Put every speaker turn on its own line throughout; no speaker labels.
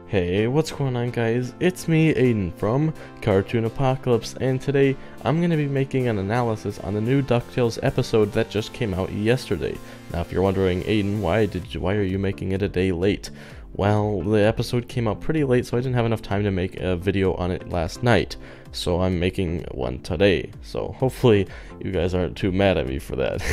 Hey, what's going on guys? It's me, Aiden from Cartoon Apocalypse, and today I'm going to be making an analysis on the new DuckTales episode that just came out yesterday. Now if you're wondering, Aiden, why are you making it a day late? Well, the episode came out pretty late, so I didn't have enough time to make a video on it last night. So I'm making one today. So hopefully you guys aren't too mad at me for that.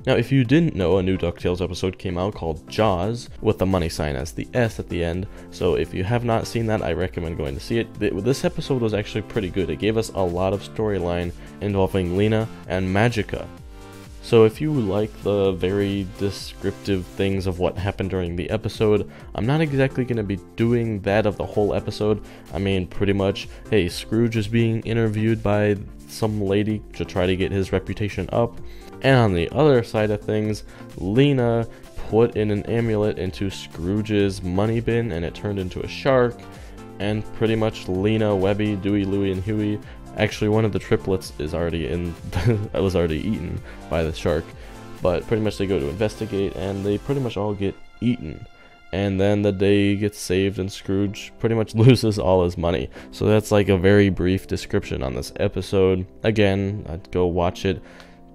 Now, if you didn't know, a new DuckTales episode came out called Jaws, with the money sign as the S at the end, so if you have not seen that, I recommend going to see it. This episode was actually pretty good. It gave us a lot of storyline involving Lena and Magica. So if you like the very descriptive things of what happened during the episode, I'm not exactly going to be doing that of the whole episode. I mean, pretty much, hey, Scrooge is being interviewed by some lady to try to get his reputation up. And on the other side of things, Lena put in an amulet into Scrooge's money bin and it turned into a shark. And pretty much Lena, Webby, Dewey, Louie, and Huey, actually one of the triplets is already was already eaten by the shark. But pretty much they go to investigate and they pretty much all get eaten. And then the day gets saved and Scrooge pretty much loses all his money. So that's like a very brief description on this episode. Again, I'd go watch it.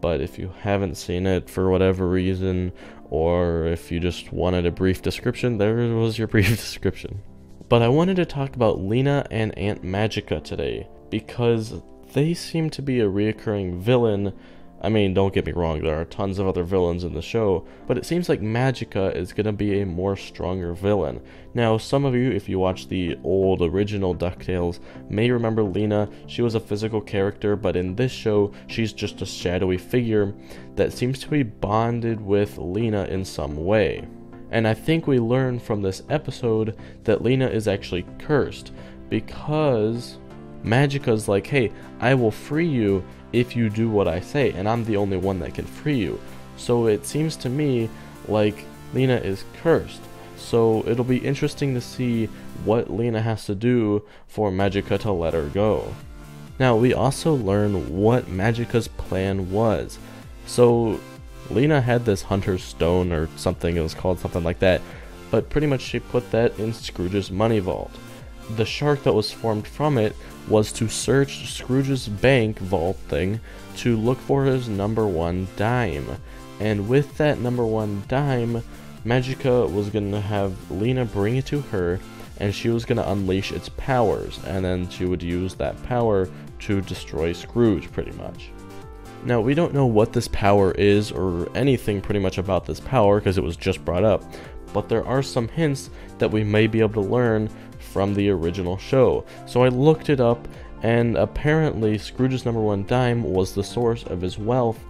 But if you haven't seen it for whatever reason, or if you just wanted a brief description, there was your brief description. But I wanted to talk about Lena and Aunt Magica today, because they seem to be a reoccurring villain. I mean, don't get me wrong, there are tons of other villains in the show, but it seems like Magica is going to be a more stronger villain. Now, some of you, if you watch the old original DuckTales, may remember Lena. She was a physical character, but in this show, she's just a shadowy figure that seems to be bonded with Lena in some way. And I think we learn from this episode that Lena is actually cursed, because Magica's like, hey, I will free you if you do what I say, and I'm the only one that can free you. So it seems to me like Lena is cursed. So it'll be interesting to see what Lena has to do for Magica to let her go. Now we also learn what Magica's plan was. So Lena had this hunter's stone or something, it was called something like that, but pretty much she put that in Scrooge's money vault. The shark that was formed from it was to search Scrooge's bank vault thing to look for his #1 dime. And with that #1 dime, Magica was going to have Lena bring it to her, and she was going to unleash its powers, and then she would use that power to destroy Scrooge, pretty much. Now, we don't know what this power is or anything pretty much about this power because it was just brought up, but there are some hints that we may be able to learn from the original show. So I looked it up, and apparently Scrooge's #1 dime was the source of his wealth,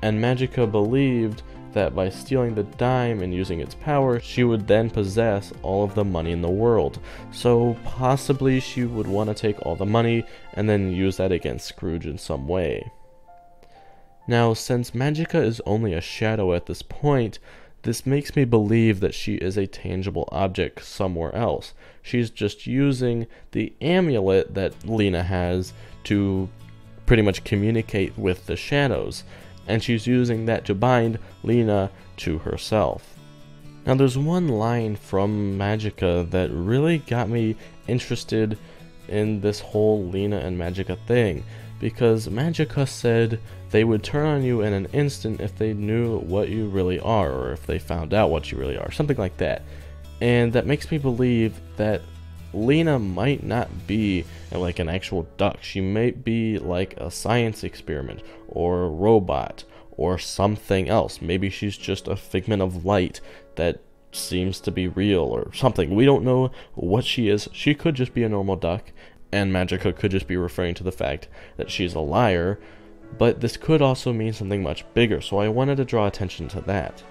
and Magica believed that by stealing the dime and using its power, she would then possess all of the money in the world. So possibly she would want to take all the money and then use that against Scrooge in some way. Now, since Magica is only a shadow at this point, this makes me believe that she is a tangible object somewhere else. She's just using the amulet that Lena has to pretty much communicate with the shadows, and she's using that to bind Lena to herself. Now, there's one line from Magica that really got me interested in this whole Lena and Magica thing, because Magica said they would turn on you in an instant if they knew what you really are, or if they found out what you really are, something like that. And that makes me believe that Lena might not be like an actual duck. She might be like a science experiment, or a robot, or something else. Maybe she's just a figment of light that seems to be real, or something. We don't know what she is. She could just be a normal duck, and Magica could just be referring to the fact that she's a liar, but this could also mean something much bigger, so I wanted to draw attention to that.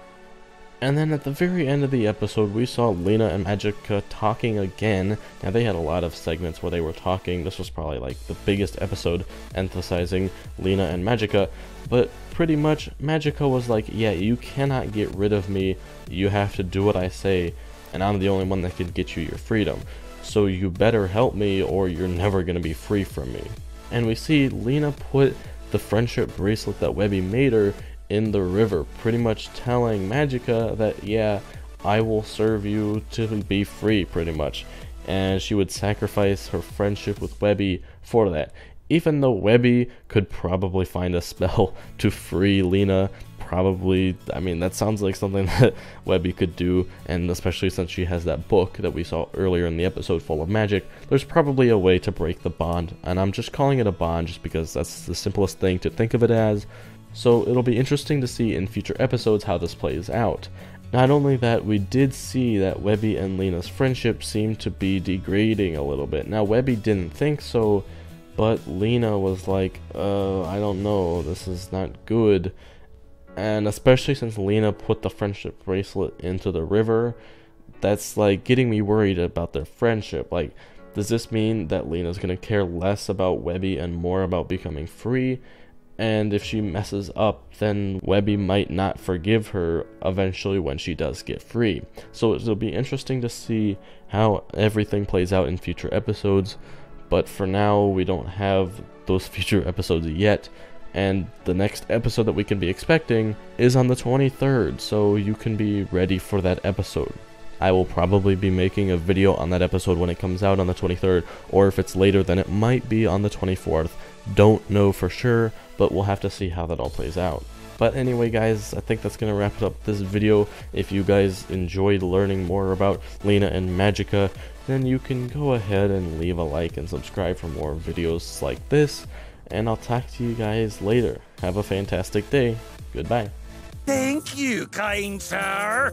And then at the very end of the episode, we saw Lena and Magica talking again. Now, they had a lot of segments where they were talking. This was probably like the biggest episode emphasizing Lena and Magica, but pretty much Magica was like, yeah, you cannot get rid of me, you have to do what I say, and I'm the only one that can get you your freedom. So you better help me or you're never going to be free from me. And we see Lena put the friendship bracelet that Webby made her in the river, pretty much telling Magica that, yeah, I will serve you to be free, pretty much. and she would sacrifice her friendship with Webby for that. Even though Webby could probably find a spell to free Lena, probably, I mean, that sounds like something that Webby could do, and especially since she has that book that we saw earlier in the episode full of magic, there's probably a way to break the bond, and I'm just calling it a bond just because that's the simplest thing to think of it as. So it'll be interesting to see in future episodes how this plays out. Not only that, we did see that Webby and Lena's friendship seemed to be degrading a little bit. Now, Webby didn't think so, but Lena was like, I don't know, this is not good. And especially since Lena put the friendship bracelet into the river, that's like getting me worried about their friendship. Like, does this mean that Lena's gonna care less about Webby and more about becoming free? And if she messes up, then Webby might not forgive her eventually when she does get free. So it'll be interesting to see how everything plays out in future episodes. But for now, we don't have those future episodes yet. And the next episode that we can be expecting is on the 23rd. So you can be ready for that episode. I will probably be making a video on that episode when it comes out on the 23rd, or if it's later, then it might be on the 24th. Don't know for sure, but we'll have to see how that all plays out. But anyway, guys, I think that's going to wrap it up this video. If you guys enjoyed learning more about Lena and Magica, then you can go ahead and leave a like and subscribe for more videos like this. And I'll talk to you guys later. Have a fantastic day. Goodbye.
Thank you, kind sir.